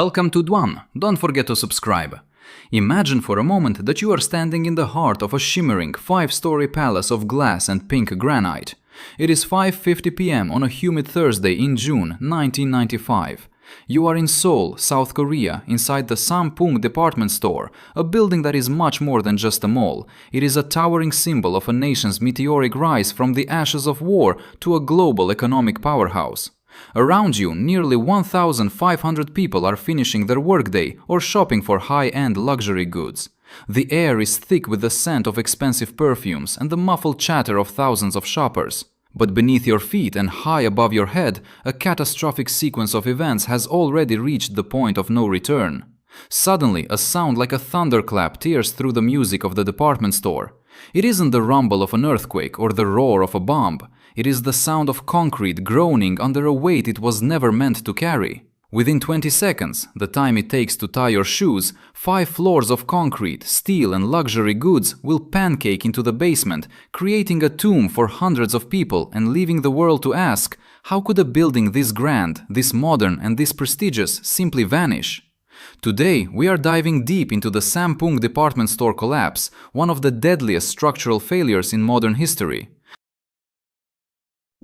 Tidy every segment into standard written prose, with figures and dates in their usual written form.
Welcome to Dwan. Don't forget to subscribe. Imagine for a moment that you are standing in the heart of a shimmering 5-story palace of glass and pink granite. It is 5:50 p.m. on a humid Thursday in June 1995. You are in Seoul, South Korea, inside the Sampoong Department Store, a building that is much more than just a mall. It is a towering symbol of a nation's meteoric rise from the ashes of war to a global economic powerhouse. Around you, nearly 1,500 people are finishing their workday or shopping for high-end luxury goods. The air is thick with the scent of expensive perfumes and the muffled chatter of thousands of shoppers. But beneath your feet and high above your head, a catastrophic sequence of events has already reached the point of no return. Suddenly, a sound like a thunderclap tears through the music of the department store. It isn't the rumble of an earthquake or the roar of a bomb. It is the sound of concrete groaning under a weight it was never meant to carry. Within 20 seconds, the time it takes to tie your shoes, 5 floors of concrete, steel and luxury goods will pancake into the basement, creating a tomb for hundreds of people and leaving the world to ask, how could a building this grand, this modern and this prestigious simply vanish? Today, we are diving deep into the Sampoong Department Store collapse, one of the deadliest structural failures in modern history.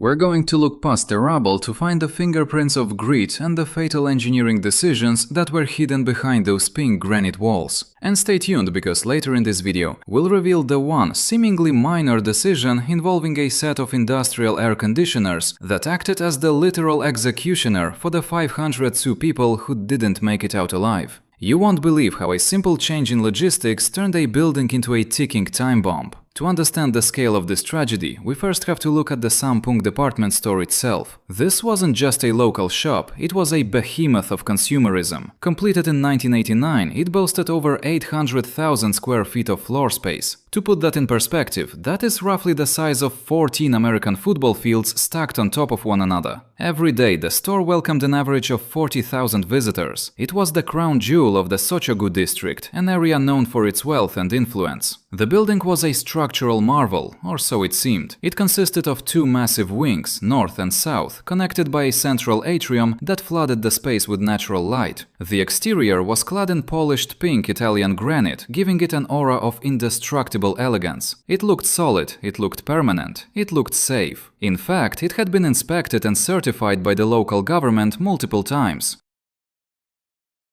We're going to look past the rubble to find the fingerprints of grit and the fatal engineering decisions that were hidden behind those pink granite walls. And stay tuned, because later in this video we'll reveal the one seemingly minor decision involving a set of industrial air conditioners that acted as the literal executioner for the 502 people who didn't make it out alive. You won't believe how a simple change in logistics turned a building into a ticking time bomb. To understand the scale of this tragedy, we first have to look at the Sampoong Department Store itself. This wasn't just a local shop, it was a behemoth of consumerism. Completed in 1989, it boasted over 800,000 square feet of floor space. To put that in perspective, that is roughly the size of 14 American football fields stacked on top of one another. Every day, the store welcomed an average of 40,000 visitors. It was the crown jewel of the Sochogu district, an area known for its wealth and influence. The building was a structural marvel, or so it seemed. It consisted of 2 massive wings, north and south, connected by a central atrium that flooded the space with natural light. The exterior was clad in polished pink Italian granite, giving it an aura of indestructible elegance. It looked solid, it looked permanent, it looked safe. In fact, it had been inspected and certified by the local government multiple times.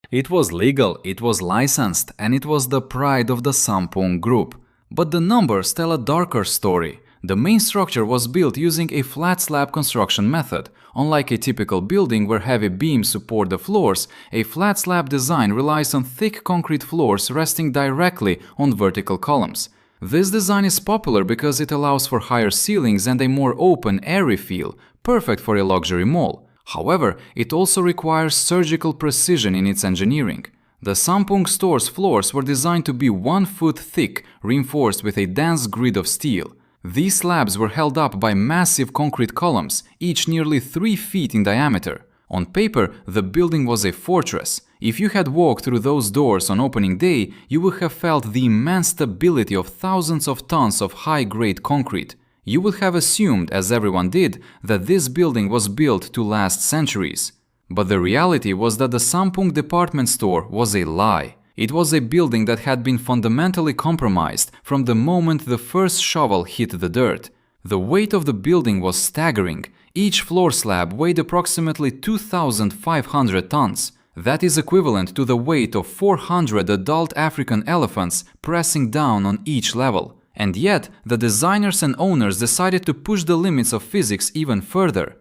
It was legal, it was licensed, and it was the pride of the Sampoong Group. But the numbers tell a darker story. The main structure was built using a flat slab construction method. Unlike a typical building where heavy beams support the floors, a flat slab design relies on thick concrete floors resting directly on vertical columns. This design is popular because it allows for higher ceilings and a more open, airy feel, perfect for a luxury mall. However, it also requires surgical precision in its engineering. The Sampoong store's floors were designed to be 1 foot thick, reinforced with a dense grid of steel. These slabs were held up by massive concrete columns, each nearly 3 feet in diameter. On paper, the building was a fortress. If you had walked through those doors on opening day, you would have felt the immense stability of thousands of tons of high-grade concrete. You would have assumed, as everyone did, that this building was built to last centuries. But the reality was that the Sampoong Department Store was a lie. It was a building that had been fundamentally compromised from the moment the first shovel hit the dirt. The weight of the building was staggering. Each floor slab weighed approximately 2,500 tons. That is equivalent to the weight of 400 adult African elephants pressing down on each level. And yet, the designers and owners decided to push the limits of physics even further.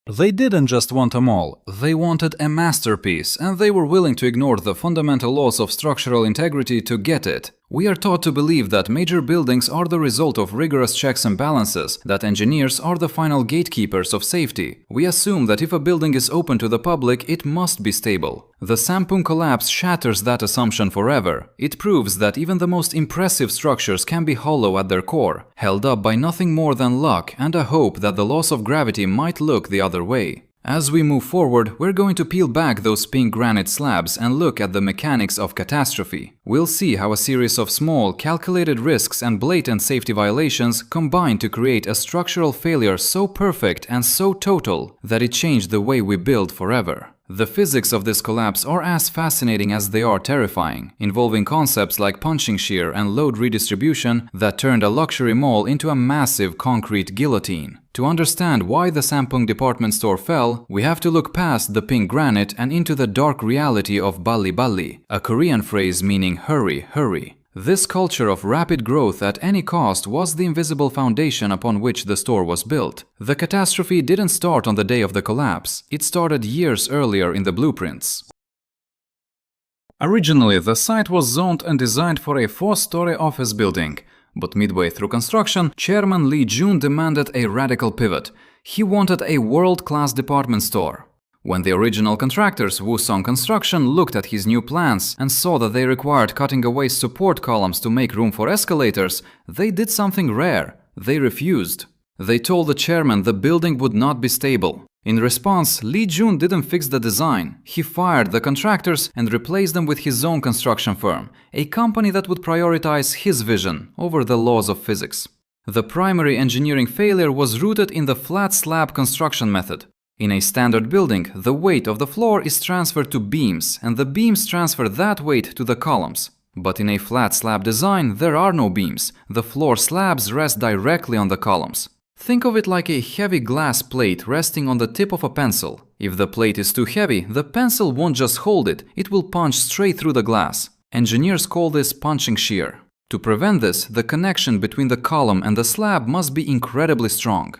They didn't just want a mall, they wanted a masterpiece, and they were willing to ignore the fundamental laws of structural integrity to get it. We are taught to believe that major buildings are the result of rigorous checks and balances, that engineers are the final gatekeepers of safety. We assume that if a building is open to the public, it must be stable. The Sampoong collapse shatters that assumption forever. It proves that even the most impressive structures can be hollow at their core, held up by nothing more than luck and a hope that the laws of gravity might look the other way. As we move forward, we're going to peel back those pink granite slabs and look at the mechanics of catastrophe. We'll see how a series of small, calculated risks and blatant safety violations combine to create a structural failure so perfect and so total that it changed the way we build forever. The physics of this collapse are as fascinating as they are terrifying, involving concepts like punching shear and load redistribution that turned a luxury mall into a massive concrete guillotine. To understand why the Sampoong Department Store fell, we have to look past the pink granite and into the dark reality of balli balli, a Korean phrase meaning hurry, hurry. This culture of rapid growth at any cost was the invisible foundation upon which the store was built. The catastrophe didn't start on the day of the collapse, it started years earlier in the blueprints. Originally, the site was zoned and designed for a 4-story office building, but midway through construction, Chairman Lee Jun demanded a radical pivot. He wanted a world-class department store. When the original contractors, Woo-Sung Construction, looked at his new plans and saw that they required cutting away support columns to make room for escalators, they did something rare. They refused. They told the chairman the building would not be stable. In response, Lee Jun didn't fix the design. He fired the contractors and replaced them with his own construction firm, a company that would prioritize his vision over the laws of physics. The primary engineering failure was rooted in the flat slab construction method. In a standard building, the weight of the floor is transferred to beams, and the beams transfer that weight to the columns. But in a flat slab design, there are no beams. The floor slabs rest directly on the columns. Think of it like a heavy glass plate resting on the tip of a pencil. If the plate is too heavy, the pencil won't just hold it, it will punch straight through the glass. Engineers call this punching shear. To prevent this, the connection between the column and the slab must be incredibly strong.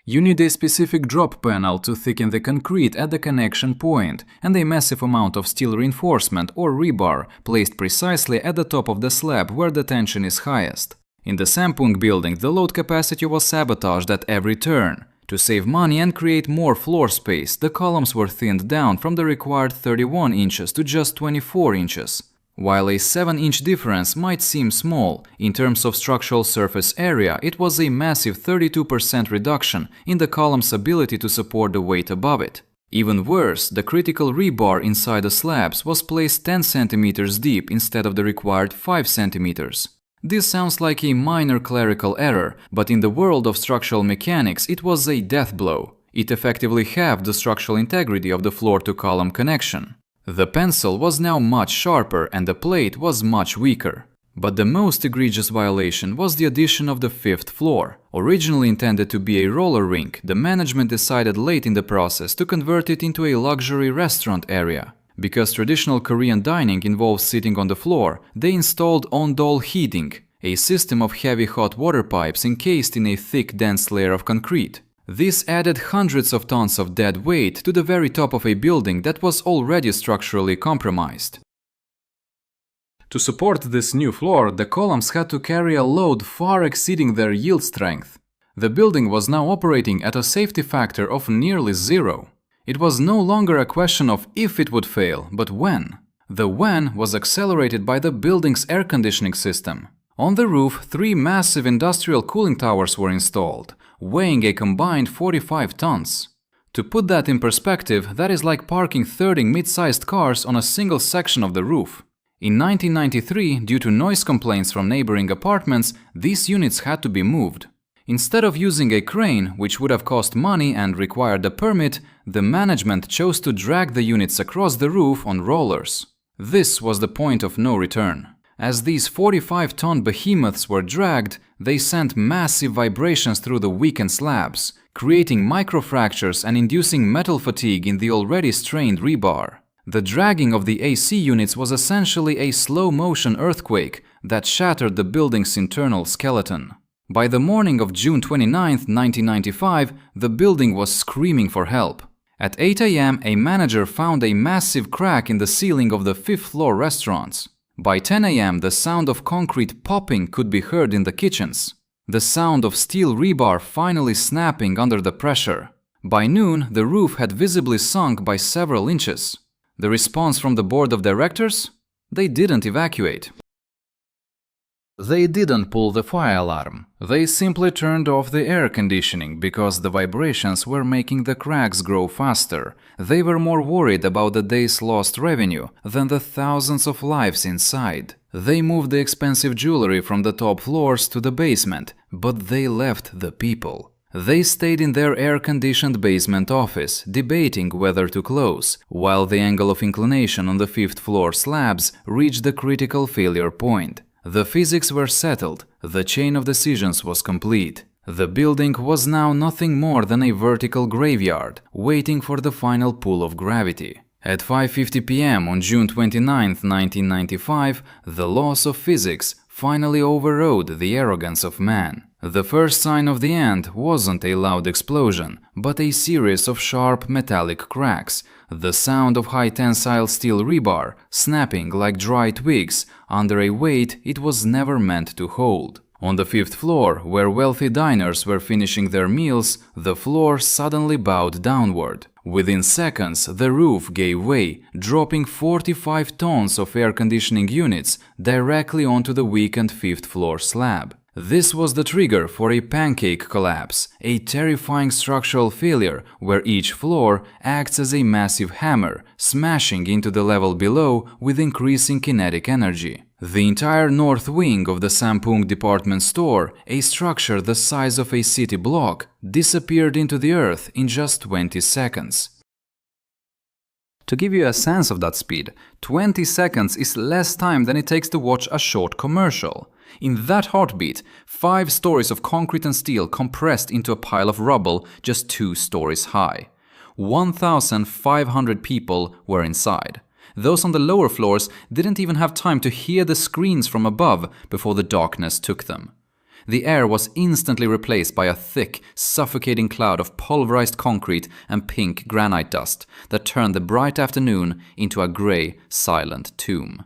You need a specific drop panel to thicken the concrete at the connection point, and a massive amount of steel reinforcement or rebar placed precisely at the top of the slab where the tension is highest. In the Sampoong building, the load capacity was sabotaged at every turn. To save money and create more floor space, the columns were thinned down from the required 31 inches to just 24 inches. While a 7-inch difference might seem small, in terms of structural surface area, it was a massive 32% reduction in the column's ability to support the weight above it. Even worse, the critical rebar inside the slabs was placed 10 centimeters deep instead of the required 5 centimeters. This sounds like a minor clerical error, but in the world of structural mechanics it was a death blow. It effectively halved the structural integrity of the floor-to-column connection. The pencil was now much sharper and the plate was much weaker. But the most egregious violation was the addition of the 5th floor. Originally intended to be a roller rink, the management decided late in the process to convert it into a luxury restaurant area. Because traditional Korean dining involves sitting on the floor, they installed ondol heating, a system of heavy hot water pipes encased in a thick, dense layer of concrete. This added hundreds of tons of dead weight to the very top of a building that was already structurally compromised. To support this new floor, the columns had to carry a load far exceeding their yield strength. The building was now operating at a safety factor of nearly 0. It was no longer a question of if it would fail, but when. The when was accelerated by the building's air conditioning system. On the roof, 3 massive industrial cooling towers were installed, weighing a combined 45 tons. To put that in perspective, that is like parking 30 mid-sized cars on a single section of the roof. In 1993, due to noise complaints from neighboring apartments, these units had to be moved. Instead of using a crane, which would have cost money and required a permit, the management chose to drag the units across the roof on rollers. This was the point of no return. As these 45-ton behemoths were dragged, they sent massive vibrations through the weakened slabs, creating microfractures and inducing metal fatigue in the already strained rebar. The dragging of the AC units was essentially a slow-motion earthquake that shattered the building's internal skeleton. By the morning of June 29, 1995, the building was screaming for help. At 8 a.m., a manager found a massive crack in the ceiling of the 5th-floor restaurants. By 10 a.m., the sound of concrete popping could be heard in the kitchens. The sound of steel rebar finally snapping under the pressure. By noon, the roof had visibly sunk by several inches. The response from the board of directors? They didn't evacuate. They didn't pull the fire alarm. They simply turned off the air conditioning because the vibrations were making the cracks grow faster. They were more worried about the day's lost revenue than the thousands of lives inside. They moved the expensive jewelry from the top floors to the basement, but they left the people. They stayed in their air-conditioned basement office, debating whether to close, while the angle of inclination on the 5th floor slabs reached the critical failure point. The physics were settled, the chain of decisions was complete. The building was now nothing more than a vertical graveyard, waiting for the final pull of gravity. At 5:50 p.m. on June 29, 1995, the laws of physics finally overrode the arrogance of man. The first sign of the end wasn't a loud explosion, but a series of sharp metallic cracks, the sound of high-tensile steel rebar snapping like dry twigs under a weight it was never meant to hold. On the 5th floor, where wealthy diners were finishing their meals, the floor suddenly bowed downward. Within seconds, the roof gave way, dropping 45 tons of air conditioning units directly onto the weakened 5th floor slab. This was the trigger for a pancake collapse, a terrifying structural failure where each floor acts as a massive hammer, smashing into the level below with increasing kinetic energy. The entire north wing of the Sampoong Department Store, a structure the size of a city block, disappeared into the earth in just 20 seconds. To give you a sense of that speed, 20 seconds is less time than it takes to watch a short commercial. In that heartbeat, 5 stories of concrete and steel compressed into a pile of rubble just 2 stories high. 1,500 people were inside. Those on the lower floors didn't even have time to hear the screams from above before the darkness took them. The air was instantly replaced by a thick, suffocating cloud of pulverized concrete and pink granite dust that turned the bright afternoon into a gray, silent tomb.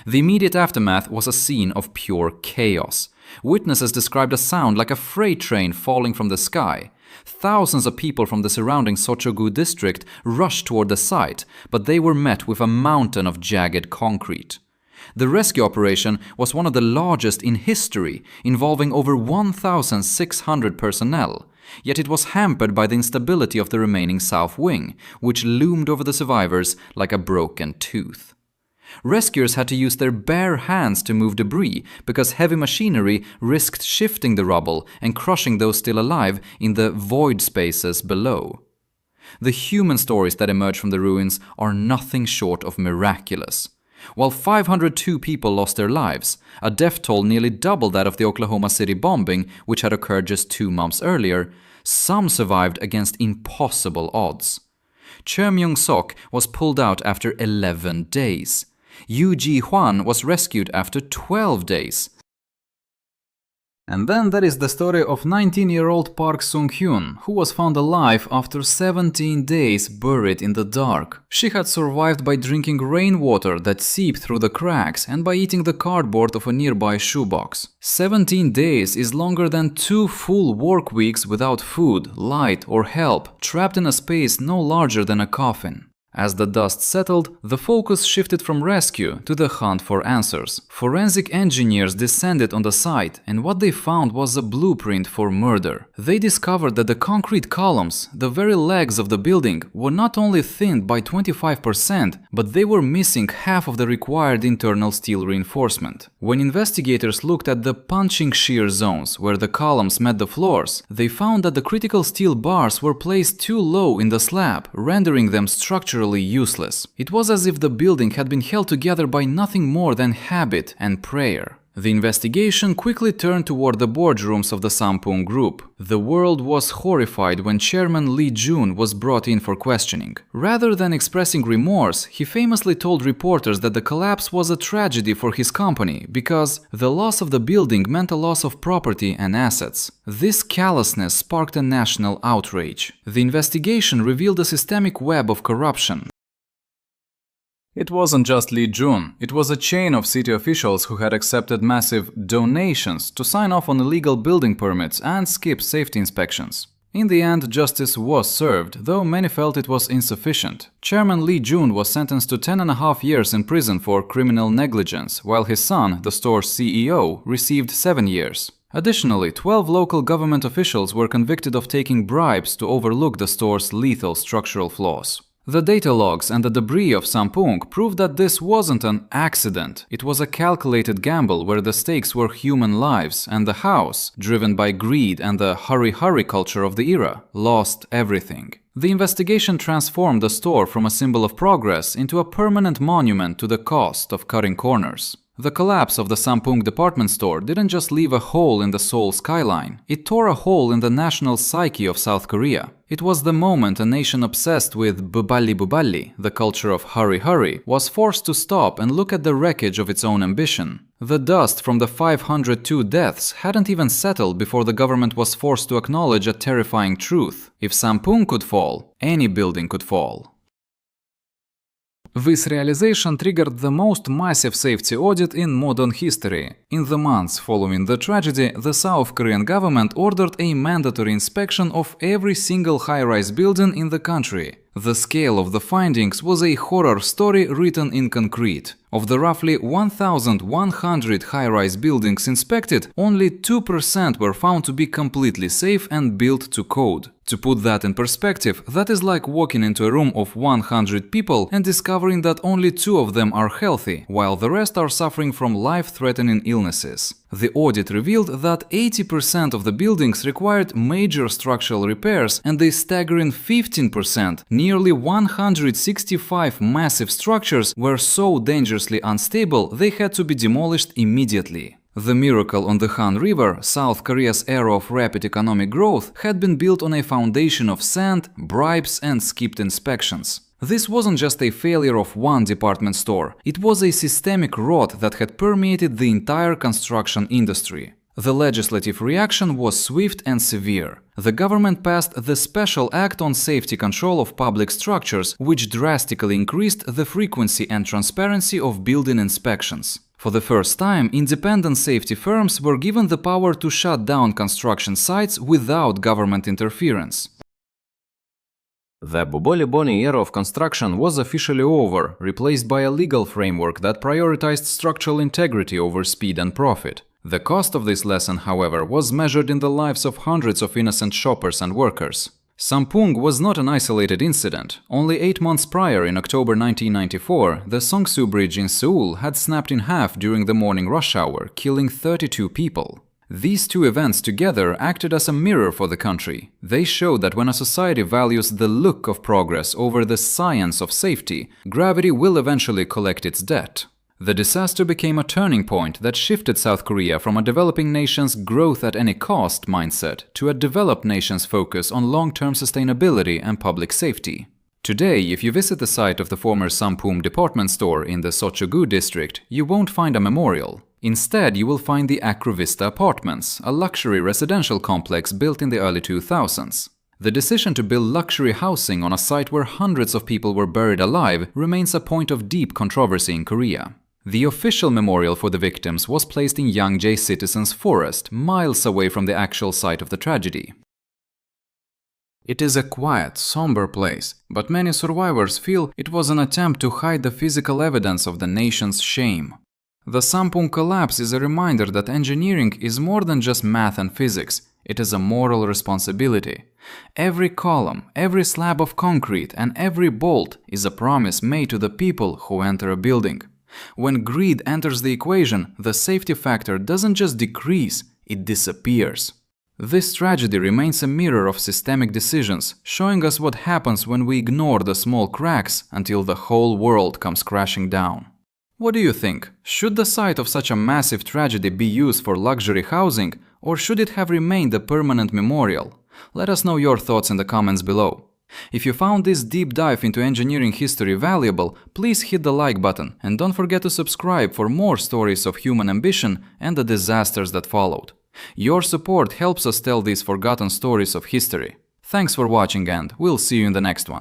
The immediate aftermath was a scene of pure chaos. Witnesses described a sound like a freight train falling from the sky. Thousands of people from the surrounding Sochogu district rushed toward the site, but they were met with a mountain of jagged concrete. The rescue operation was one of the largest in history, involving over 1,600 personnel, yet it was hampered by the instability of the remaining south wing, which loomed over the survivors like a broken tooth. Rescuers had to use their bare hands to move debris because heavy machinery risked shifting the rubble and crushing those still alive in the void spaces below. The human stories that emerge from the ruins are nothing short of miraculous. While 502 people lost their lives, a death toll nearly double that of the Oklahoma City bombing, which had occurred just 2 months earlier, some survived against impossible odds. Choi Myung-sok was pulled out after 11 days. Yu Ji-hwan was rescued after 12 days. And then there is the story of 19-year-old Park Sung-hyun, who was found alive after 17 days buried in the dark. She had survived by drinking rainwater that seeped through the cracks and by eating the cardboard of a nearby shoebox. 17 days is longer than 2 full work weeks without food, light or help, trapped in a space no larger than a coffin. As the dust settled, the focus shifted from rescue to the hunt for answers. Forensic engineers descended on the site, and what they found was a blueprint for murder. They discovered that the concrete columns, the very legs of the building, were not only thinned by 25%, but they were missing half of the required internal steel reinforcement. When investigators looked at the punching shear zones where the columns met the floors, they found that the critical steel bars were placed too low in the slab, rendering them structurally useless. It was as if the building had been held together by nothing more than habit and prayer. The investigation quickly turned toward the boardrooms of the Sampoong Group. The world was horrified when Chairman Lee Jun was brought in for questioning. Rather than expressing remorse, he famously told reporters that the collapse was a tragedy for his company because the loss of the building meant a loss of property and assets. This callousness sparked a national outrage. The investigation revealed a systemic web of corruption. It wasn't just Lee Jun, it was a chain of city officials who had accepted massive donations to sign off on illegal building permits and skip safety inspections. In the end, justice was served, though many felt it was insufficient. Chairman Lee Jun was sentenced to 10.5 years in prison for criminal negligence, while his son, the store's CEO, received 7 years. Additionally, 12 local government officials were convicted of taking bribes to overlook the store's lethal structural flaws. The data logs and the debris of Sampoong prove that this wasn't an accident. It was a calculated gamble where the stakes were human lives, and the house, driven by greed and the hurry-hurry culture of the era, lost everything. The investigation transformed the store from a symbol of progress into a permanent monument to the cost of cutting corners. The collapse of the Sampoong Department Store didn't just leave a hole in the Seoul skyline, it tore a hole in the national psyche of South Korea. It was the moment a nation obsessed with buballi, the culture of hurry-hurry, was forced to stop and look at the wreckage of its own ambition. The dust from the 502 deaths hadn't even settled before the government was forced to acknowledge a terrifying truth. If Sampoong could fall, any building could fall. This realization triggered the most massive safety audit in modern history. In the months following the tragedy, the South Korean government ordered a mandatory inspection of every single high-rise building in the country. The scale of the findings was a horror story written in concrete. Of the roughly 1,100 high-rise buildings inspected, only 2% were found to be completely safe and built to code. To put that in perspective, that is like walking into a room of 100 people and discovering that only 2 of them are healthy, while the rest are suffering from life-threatening illnesses. The audit revealed that 80% of the buildings required major structural repairs, and a staggering 15%, nearly 165 massive structures, were so dangerously unstable they had to be demolished immediately. The miracle on the Han River, South Korea's era of rapid economic growth, had been built on a foundation of sand, bribes, and skipped inspections. This wasn't just a failure of one department store, it was a systemic rot that had permeated the entire construction industry. The legislative reaction was swift and severe. The government passed the Special Act on Safety Control of Public Structures, which drastically increased the frequency and transparency of building inspections. For the first time, independent safety firms were given the power to shut down construction sites without government interference. The Buboli-Boni era of construction was officially over, replaced by a legal framework that prioritized structural integrity over speed and profit. The cost of this lesson, however, was measured in the lives of hundreds of innocent shoppers and workers. Sampoong was not an isolated incident. Only 8 months prior, in October 1994, the Songsu Bridge in Seoul had snapped in half during the morning rush hour, killing 32 people. These two events together acted as a mirror for the country. They showed that when a society values the look of progress over the science of safety, gravity will eventually collect its debt. The disaster became a turning point that shifted South Korea from a developing nation's growth at any cost mindset to a developed nation's focus on long-term sustainability and public safety. Today, if you visit the site of the former Sampoong Department Store in the Seocho-gu district, you won't find a memorial. Instead, you will find the Acrovista Apartments, a luxury residential complex built in the early 2000s. The decision to build luxury housing on a site where hundreds of people were buried alive remains a point of deep controversy in Korea. The official memorial for the victims was placed in Yangjae Citizens Forest, miles away from the actual site of the tragedy. It is a quiet, somber place, but many survivors feel it was an attempt to hide the physical evidence of the nation's shame. The Sampoong collapse is a reminder that engineering is more than just math and physics, it is a moral responsibility. Every column, every slab of concrete, and every bolt is a promise made to the people who enter a building. When greed enters the equation, the safety factor doesn't just decrease, it disappears. This tragedy remains a mirror of systemic decisions, showing us what happens when we ignore the small cracks until the whole world comes crashing down. What do you think? Should the site of such a massive tragedy be used for luxury housing, or should it have remained a permanent memorial? Let us know your thoughts in the comments below. If you found this deep dive into engineering history valuable, please hit the like button and don't forget to subscribe for more stories of human ambition and the disasters that followed. Your support helps us tell these forgotten stories of history. Thanks for watching and we'll see you in the next one.